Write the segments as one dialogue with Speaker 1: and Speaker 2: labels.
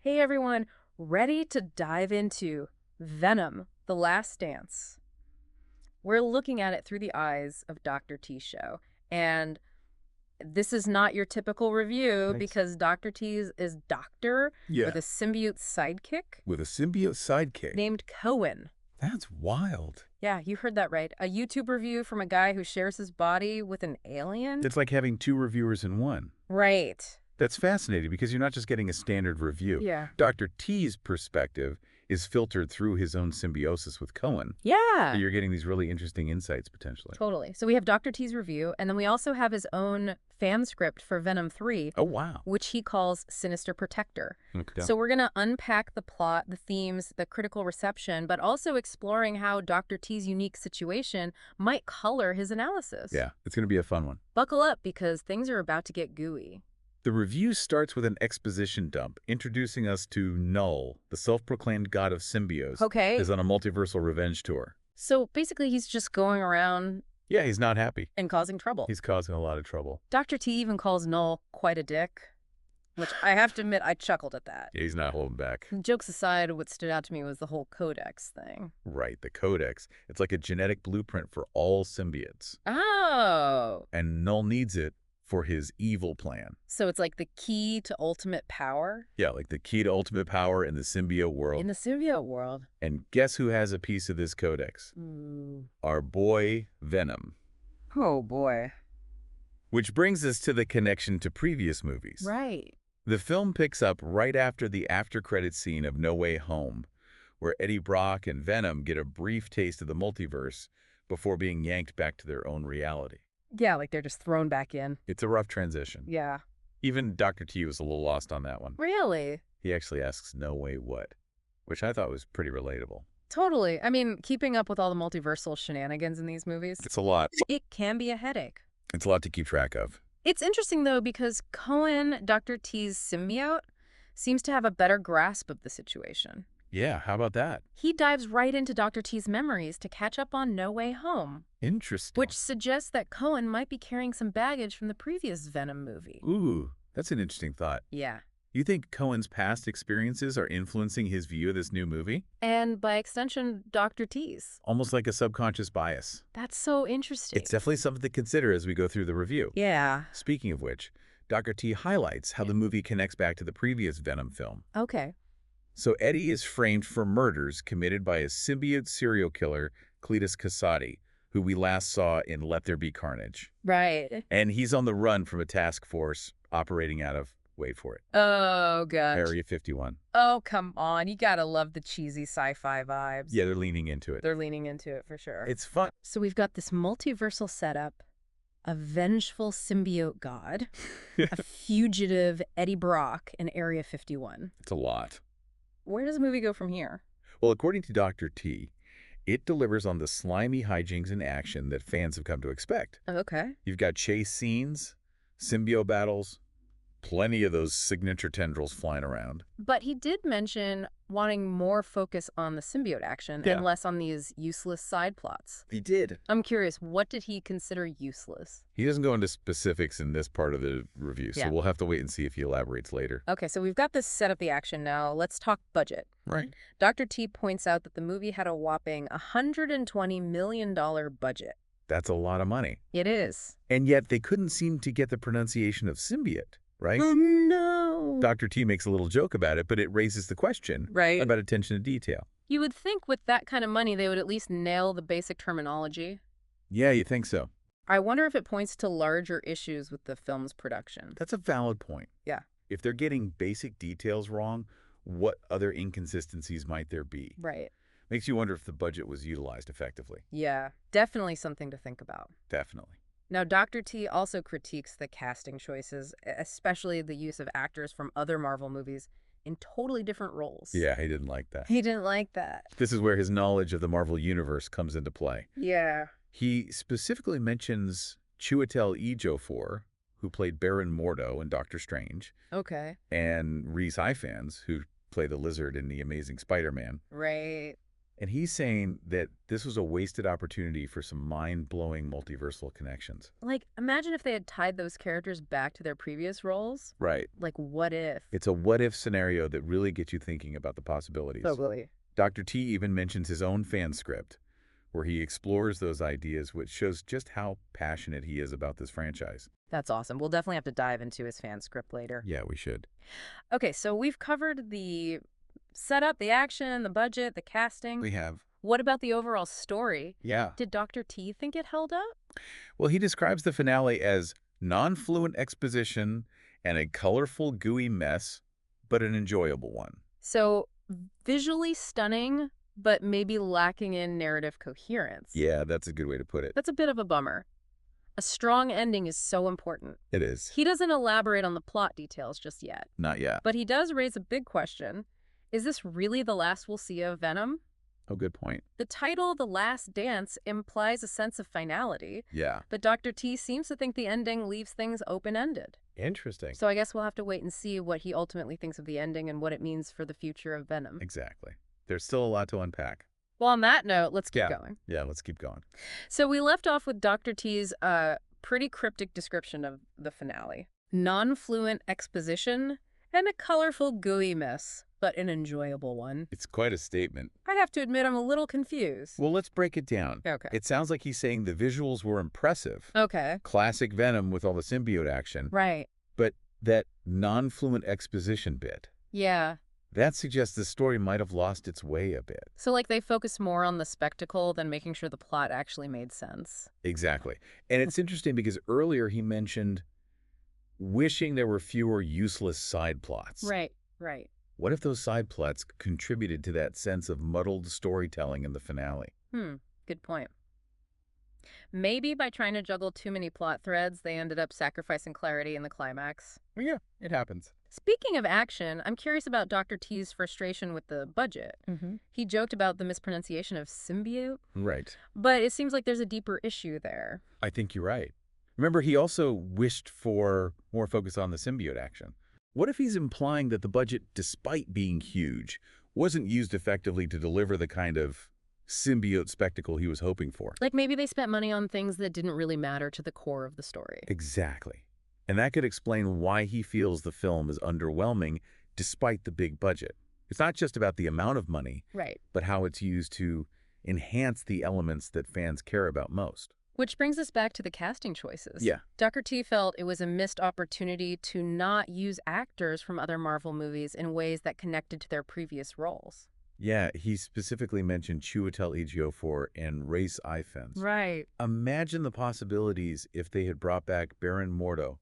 Speaker 1: Hey everyone, ready to dive into Venom, The Last Dance. We're looking at it through the eyes of Dr. T show. And this is not your typical review
Speaker 2: Nice.
Speaker 1: because Dr. T is doctor
Speaker 2: Yeah,
Speaker 1: with a symbiote sidekick
Speaker 2: with a symbiote sidekick.
Speaker 1: named Cohen.
Speaker 2: That's wild.
Speaker 1: Yeah, you heard that right. A YouTube review from a guy who shares his body with an alien?
Speaker 2: It's like having two reviewers in one.
Speaker 1: Right.
Speaker 2: That's fascinating because you're not just getting a standard review.
Speaker 1: Yeah.
Speaker 2: Dr. T's perspective is filtered through his own symbiosis with Cohen.
Speaker 1: Yeah.
Speaker 2: So you're getting these really interesting insights potentially.
Speaker 1: Totally. So we have Dr. T's review, and then we also have his own fan script for Venom 3,
Speaker 2: Oh, wow.
Speaker 1: which he calls Sinister Protector.
Speaker 2: Okay.
Speaker 1: So we're going to unpack the plot, the themes, the critical reception, but also exploring how Dr. T's unique situation might color his analysis.
Speaker 2: Yeah, it's going to be a fun one.
Speaker 1: Buckle up because things are about to get gooey.
Speaker 2: The review starts with an exposition dump, introducing us to Null, the self-proclaimed god of symbiotes,
Speaker 1: Okay.
Speaker 2: is on a multiversal revenge tour.
Speaker 1: So basically he's just going around
Speaker 2: Yeah, he's not happy.
Speaker 1: and causing trouble.
Speaker 2: He's causing a lot of trouble.
Speaker 1: Dr. T even calls Null quite a dick, which I have to admit I chuckled at that.
Speaker 2: Yeah, he's not holding back.
Speaker 1: Jokes aside, what stood out to me was the whole codex thing.
Speaker 2: Right, the Codex. It's like a genetic blueprint for all symbiotes.
Speaker 1: Oh.
Speaker 2: And Null needs it for his evil plan.
Speaker 1: So it's like the key to ultimate power?
Speaker 2: Yeah, like the key to ultimate power in the symbiote world.
Speaker 1: In the symbiote world.
Speaker 2: And guess who has a piece of this Codex? Our boy, Venom.
Speaker 1: Oh, boy.
Speaker 2: Which brings us to the connection to previous movies.
Speaker 1: Right.
Speaker 2: The film picks up right after the after-credits scene of No Way Home, where Eddie Brock and Venom get a brief taste of the multiverse before being yanked back to their own reality.
Speaker 1: Yeah, like they're just thrown back in.
Speaker 2: It's a rough transition.
Speaker 1: Yeah.
Speaker 2: Even Dr. T was a little lost on that one.
Speaker 1: Really?
Speaker 2: He actually asks, no way what? Which I thought was pretty relatable.
Speaker 1: Totally. I mean, keeping up with all the multiversal shenanigans in these movies,
Speaker 2: It's a lot.
Speaker 1: it can be a headache.
Speaker 2: It's a lot to keep track of.
Speaker 1: It's interesting, though, because Cohen, Dr. T's symbiote, seems to have a better grasp of the situation.
Speaker 2: Yeah, how about that?
Speaker 1: He dives right into Dr. T's memories to catch up on No Way Home,
Speaker 2: Interesting.
Speaker 1: which suggests that Cohen might be carrying some baggage from the previous Venom movie.
Speaker 2: Ooh, that's an interesting thought.
Speaker 1: Yeah.
Speaker 2: You think Cohen's past experiences are influencing his view of this new movie?
Speaker 1: And by extension, Dr. T's.
Speaker 2: Almost like a subconscious bias.
Speaker 1: That's so interesting.
Speaker 2: It's definitely something to consider as we go through the review.
Speaker 1: Yeah.
Speaker 2: Speaking of which, Dr. T highlights how the movie connects back to the previous Venom film.
Speaker 1: Okay.
Speaker 2: So Eddie is framed for murders committed by a symbiote serial killer, Cletus Kasady, who we last saw in Let There Be Carnage.
Speaker 1: Right.
Speaker 2: And he's on the run from a task force operating out of, wait for it,
Speaker 1: Oh, gosh.
Speaker 2: Area 51.
Speaker 1: Oh, come on. You gotta love the cheesy sci-fi vibes.
Speaker 2: Yeah, they're leaning into it.
Speaker 1: They're leaning into it for sure.
Speaker 2: It's fun.
Speaker 1: So we've got this multiversal setup, a vengeful symbiote god, a fugitive Eddie Brock in Area 51.
Speaker 2: It's a lot.
Speaker 1: Where does the movie go from here?
Speaker 2: Well, according to Dr. T, it delivers on the slimy hijinks and action that fans have come to expect.
Speaker 1: Okay.
Speaker 2: You've got chase scenes, symbiote battles, plenty of those signature tendrils flying around.
Speaker 1: But he did mention wanting more focus on the symbiote action
Speaker 2: Yeah.
Speaker 1: and less on these useless side plots.
Speaker 2: He did.
Speaker 1: I'm curious, what did he consider useless?
Speaker 2: He doesn't go into specifics in this part of the review, so
Speaker 1: Yeah.
Speaker 2: we'll have to wait and see if he elaborates later.
Speaker 1: Okay, so we've got this set up the action now. Let's talk budget.
Speaker 2: Right.
Speaker 1: Dr. T points out that the movie had a whopping $120 million budget.
Speaker 2: That's a lot of money.
Speaker 1: It is.
Speaker 2: And yet they couldn't seem to get the pronunciation of symbiote, right?
Speaker 1: Oh, no.
Speaker 2: Dr. T makes a little joke about it, but it raises the question
Speaker 1: Right.
Speaker 2: about attention to detail.
Speaker 1: You would think with that kind of money, they would at least nail the basic terminology.
Speaker 2: Yeah, you think so?
Speaker 1: I wonder if it points to larger issues with the film's production.
Speaker 2: That's a valid point.
Speaker 1: Yeah.
Speaker 2: If they're getting basic details wrong, what other inconsistencies might there be?
Speaker 1: Right.
Speaker 2: Makes you wonder if the budget was utilized effectively.
Speaker 1: Yeah, definitely something to think about.
Speaker 2: Definitely.
Speaker 1: Now, Dr. T also critiques the casting choices, especially the use of actors from other Marvel movies in totally different roles.
Speaker 2: Yeah, he didn't like that.
Speaker 1: He didn't like that.
Speaker 2: This is where his knowledge of the Marvel Universe comes into play.
Speaker 1: Yeah.
Speaker 2: He specifically mentions Chiwetel Ejiofor, who played Baron Mordo in Doctor Strange,
Speaker 1: Okay.
Speaker 2: and Rhys Ifans, who played the Lizard in The Amazing Spider-Man.
Speaker 1: Right.
Speaker 2: And he's saying that this was a wasted opportunity for some mind-blowing multiversal connections.
Speaker 1: Like, imagine if they had tied those characters back to their previous roles.
Speaker 2: Right.
Speaker 1: Like, what if?
Speaker 2: It's a what-if scenario that really gets you thinking about the possibilities.
Speaker 1: Totally.
Speaker 2: Dr. T even mentions his own fan script, where he explores those ideas, which shows just how passionate he is about this franchise.
Speaker 1: That's awesome. We'll definitely have to dive into his fan script later.
Speaker 2: Yeah, we should.
Speaker 1: Okay, so we've covered the setup, the action, the budget, the casting.
Speaker 2: We have.
Speaker 1: What about the overall story?
Speaker 2: Yeah.
Speaker 1: Did Dr. T think it held up?
Speaker 2: Well, he describes the finale as non-fluent exposition and a colorful, gooey mess, but an enjoyable one.
Speaker 1: So, visually stunning, but maybe lacking in narrative coherence.
Speaker 2: Yeah, that's a good way to put it.
Speaker 1: That's a bit of a bummer. A strong ending is so important.
Speaker 2: It is.
Speaker 1: He doesn't elaborate on the plot details just yet.
Speaker 2: Not yet.
Speaker 1: But he does raise a big question. Is this really the last we'll see of Venom?
Speaker 2: Oh, good point.
Speaker 1: The title, The Last Dance, implies a sense of finality,
Speaker 2: Yeah.
Speaker 1: but Dr. T seems to think the ending leaves things open-ended.
Speaker 2: Interesting.
Speaker 1: So I guess we'll have to wait and see what he ultimately thinks of the ending and what it means for the future of Venom.
Speaker 2: Exactly. There's still a lot to unpack.
Speaker 1: Well, on that note, let's keep
Speaker 2: Yeah.
Speaker 1: going.
Speaker 2: Yeah, let's keep going.
Speaker 1: So we left off with Dr. T's pretty cryptic description of the finale. Non-fluent exposition and a colorful, gooey mess, but an enjoyable one.
Speaker 2: It's quite a statement.
Speaker 1: I have to admit I'm a little confused.
Speaker 2: Well, let's break it down.
Speaker 1: Okay.
Speaker 2: It sounds like he's saying the visuals were impressive.
Speaker 1: Okay.
Speaker 2: Classic Venom with all the symbiote action.
Speaker 1: Right.
Speaker 2: But that non-fluent exposition bit,
Speaker 1: Yeah.
Speaker 2: that suggests the story might have lost its way a bit.
Speaker 1: So, like, they focus more on the spectacle than making sure the plot actually made sense.
Speaker 2: Exactly. And it's interesting because earlier he mentioned wishing there were fewer useless side plots.
Speaker 1: Right. Right.
Speaker 2: What if those side plots contributed to that sense of muddled storytelling in the finale?
Speaker 1: Good point. Maybe by trying to juggle too many plot threads, they ended up sacrificing clarity in the climax.
Speaker 2: Well, yeah, it happens.
Speaker 1: Speaking of action, I'm curious about Dr. T's frustration with the budget. He joked about the mispronunciation of symbiote,
Speaker 2: Right.
Speaker 1: but it seems like there's a deeper issue there.
Speaker 2: I think you're right. Remember, he also wished for more focus on the symbiote action. What if he's implying that the budget, despite being huge, wasn't used effectively to deliver the kind of symbiote spectacle he was hoping for?
Speaker 1: Like maybe they spent money on things that didn't really matter to the core of the story.
Speaker 2: Exactly. And that could explain why he feels the film is underwhelming despite the big budget. It's not just about the amount of money,
Speaker 1: Right.
Speaker 2: but how it's used to enhance the elements that fans care about most.
Speaker 1: Which brings us back to the casting choices.
Speaker 2: Yeah.
Speaker 1: Dr. T felt it was a missed opportunity to not use actors from other Marvel movies in ways that connected to their previous roles.
Speaker 2: Yeah, he specifically mentioned Chiwetel Ejiofor and Rhys Ifans.
Speaker 1: Right.
Speaker 2: Imagine the possibilities if they had brought back Baron Mordo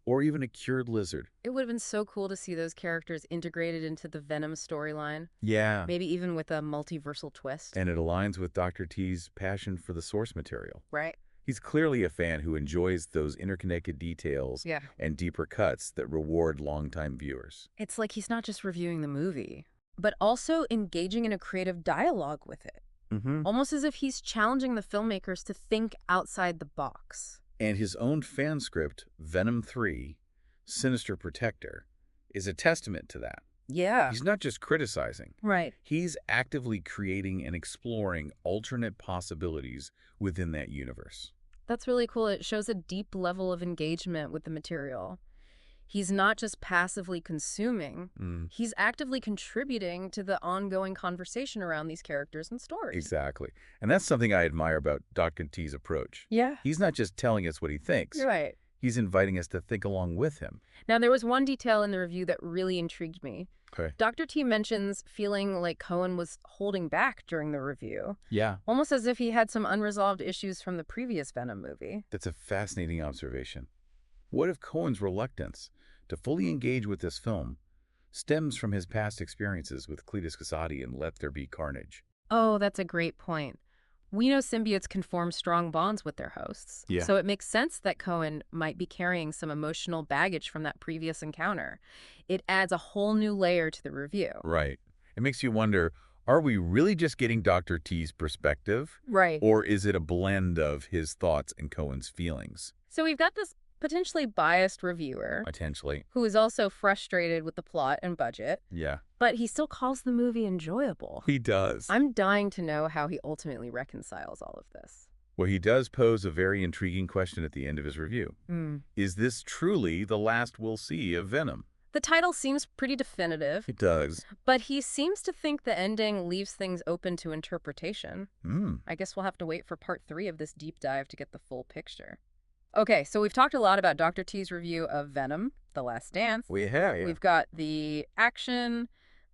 Speaker 2: or even a cured lizard.
Speaker 1: It would have been so cool to see those characters integrated into the Venom storyline,
Speaker 2: Yeah.
Speaker 1: maybe even with a multiversal twist.
Speaker 2: And it aligns with Dr. T's passion for the source material.
Speaker 1: Right.
Speaker 2: He's clearly a fan who enjoys those interconnected details
Speaker 1: Yeah.
Speaker 2: and deeper cuts that reward longtime viewers.
Speaker 1: It's like he's not just reviewing the movie, but also engaging in a creative dialogue with it. Almost as if he's challenging the filmmakers to think outside the box.
Speaker 2: And his own fan script, Venom 3, Sinister Protector, is a testament to that.
Speaker 1: Yeah.
Speaker 2: He's not just criticizing.
Speaker 1: Right.
Speaker 2: He's actively creating and exploring alternate possibilities within that universe.
Speaker 1: That's really cool. It shows a deep level of engagement with the material. He's not just passively consuming, he's actively contributing to the ongoing conversation around these characters and stories.
Speaker 2: Exactly. And that's something I admire about Dr. T's approach.
Speaker 1: Yeah.
Speaker 2: He's not just telling us what he thinks.
Speaker 1: You're right.
Speaker 2: He's inviting us to think along with him.
Speaker 1: Now, there was one detail in the review that really intrigued me.
Speaker 2: Okay.
Speaker 1: Dr. T mentions feeling like Cohen was holding back during the review,
Speaker 2: Yeah.
Speaker 1: almost as if he had some unresolved issues from the previous Venom movie.
Speaker 2: That's a fascinating observation. What if Cohen's reluctance to fully engage with this film stems from his past experiences with Cletus Kasady and Let There Be Carnage?
Speaker 1: Oh, that's a great point. We know symbiotes can form strong bonds with their hosts.
Speaker 2: Yeah.
Speaker 1: So it makes sense that Cohen might be carrying some emotional baggage from that previous encounter. It adds a whole new layer to the review.
Speaker 2: Right. It makes you wonder, are we really just getting Dr. T's perspective?
Speaker 1: Right.
Speaker 2: Or is it a blend of his thoughts and Cohen's feelings?
Speaker 1: So we've got this potentially biased reviewer
Speaker 2: Potentially.
Speaker 1: who is also frustrated with the plot and budget,
Speaker 2: Yeah.
Speaker 1: but he still calls the movie enjoyable.
Speaker 2: He does.
Speaker 1: I'm dying to know how he ultimately reconciles all of this.
Speaker 2: Well, he does pose a very intriguing question at the end of his review.
Speaker 1: Mm.
Speaker 2: Is this truly the last we'll see of Venom?
Speaker 1: The title seems pretty definitive,
Speaker 2: It does.
Speaker 1: but he seems to think the ending leaves things open to interpretation.
Speaker 2: Mm.
Speaker 1: I guess we'll have to wait for part 3 of this deep dive to get the full picture. Okay, so we've talked a lot about Dr. T's review of Venom, The Last Dance.
Speaker 2: We have,
Speaker 1: We've got the action,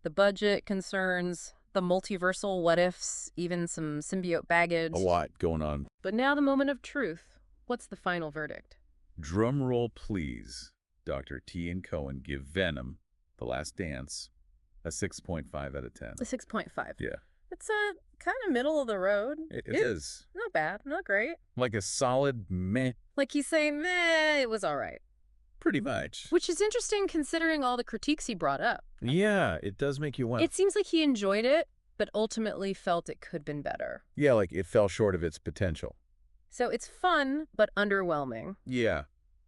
Speaker 1: the budget concerns, the multiversal what-ifs, even some symbiote baggage.
Speaker 2: a lot going on.
Speaker 1: But now the moment of truth. What's the final verdict?
Speaker 2: Drum roll, please. Dr. T and Cohen give Venom, The Last Dance, a 6.5 out of 10.
Speaker 1: A 6.5.
Speaker 2: Yeah.
Speaker 1: It's a kind of middle of the road.
Speaker 2: It is.
Speaker 1: Not bad, not great.
Speaker 2: Like a solid meh,
Speaker 1: Like he's saying, meh, it was all right.
Speaker 2: pretty much.
Speaker 1: Which is interesting considering all the critiques he brought up.
Speaker 2: Yeah, it does make you wonder.
Speaker 1: It seems like he enjoyed it, but ultimately felt it could have been better.
Speaker 2: Yeah, like it fell short of its potential.
Speaker 1: So it's fun, but underwhelming.
Speaker 2: Yeah,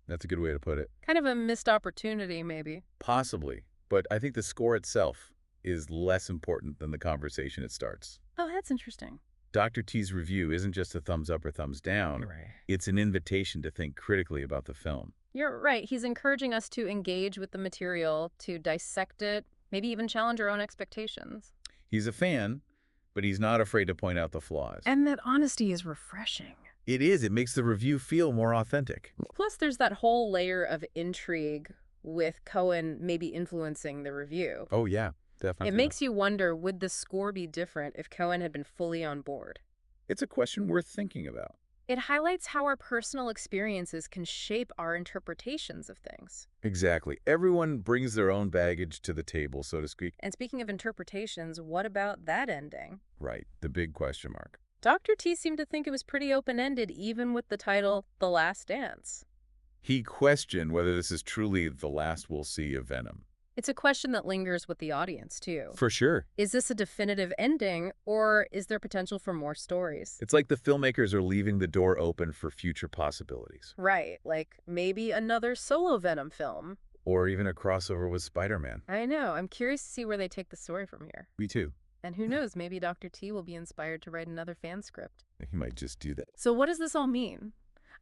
Speaker 2: that's a good way to put it.
Speaker 1: Kind of a missed opportunity, maybe.
Speaker 2: Possibly. But I think the score itself is less important than the conversation it starts.
Speaker 1: Oh, that's interesting.
Speaker 2: Dr. T's review isn't just a thumbs up or thumbs down.
Speaker 1: Right.
Speaker 2: It's an invitation to think critically about the film.
Speaker 1: You're right. He's encouraging us to engage with the material, to dissect it, maybe even challenge our own expectations.
Speaker 2: He's a fan, but he's not afraid to point out the flaws.
Speaker 1: And that honesty is refreshing.
Speaker 2: It is. It makes the review feel more authentic.
Speaker 1: Plus, there's that whole layer of intrigue with Cohen maybe influencing the review.
Speaker 2: Oh, yeah, definitely.
Speaker 1: It makes you wonder, would the score be different if Cohen had been fully on board?
Speaker 2: It's a question worth thinking about.
Speaker 1: It highlights how our personal experiences can shape our interpretations of things.
Speaker 2: Exactly. Everyone brings their own baggage to the table, so to speak.
Speaker 1: And speaking of interpretations, what about that ending?
Speaker 2: Right, the big question mark.
Speaker 1: Dr. T seemed to think it was pretty open-ended, even with the title The Last Dance.
Speaker 2: He questioned whether this is truly the last we'll see of Venom.
Speaker 1: It's a question that lingers with the audience, too.
Speaker 2: For sure.
Speaker 1: Is this a definitive ending, or is there potential for more stories?
Speaker 2: It's like the filmmakers are leaving the door open for future possibilities.
Speaker 1: Right, like maybe another solo Venom film.
Speaker 2: Or even a crossover with Spider-Man.
Speaker 1: I know. I'm curious to see where they take the story from here.
Speaker 2: Me too.
Speaker 1: And who knows, maybe Dr. T will be inspired to write another fan script.
Speaker 2: He might just do that.
Speaker 1: So what does this all mean?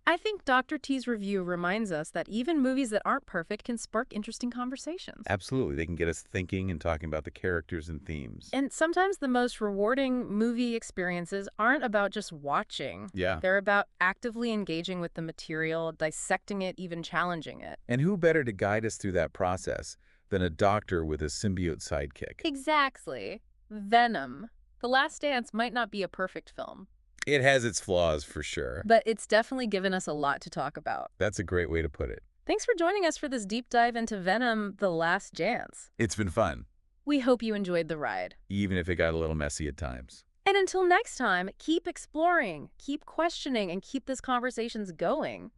Speaker 1: I think Dr. T's review reminds us that even movies that aren't perfect can spark interesting conversations.
Speaker 2: Absolutely. They can get us thinking and talking about the characters and themes.
Speaker 1: And sometimes the most rewarding movie experiences aren't about just watching.
Speaker 2: Yeah.
Speaker 1: They're about actively engaging with the material, dissecting it, even challenging it.
Speaker 2: And who better to guide us through that process than a doctor with a symbiote sidekick?
Speaker 1: Exactly. Venom. The Last Dance might not be a perfect film,
Speaker 2: It has its flaws for sure.
Speaker 1: but it's definitely given us a lot to talk about.
Speaker 2: That's a great way to put it.
Speaker 1: Thanks for joining us for this deep dive into Venom, The Last Dance.
Speaker 2: It's been fun,
Speaker 1: We hope you enjoyed the ride.
Speaker 2: even if it got a little messy at times.
Speaker 1: And until next time, keep exploring, keep questioning, and keep these conversations going.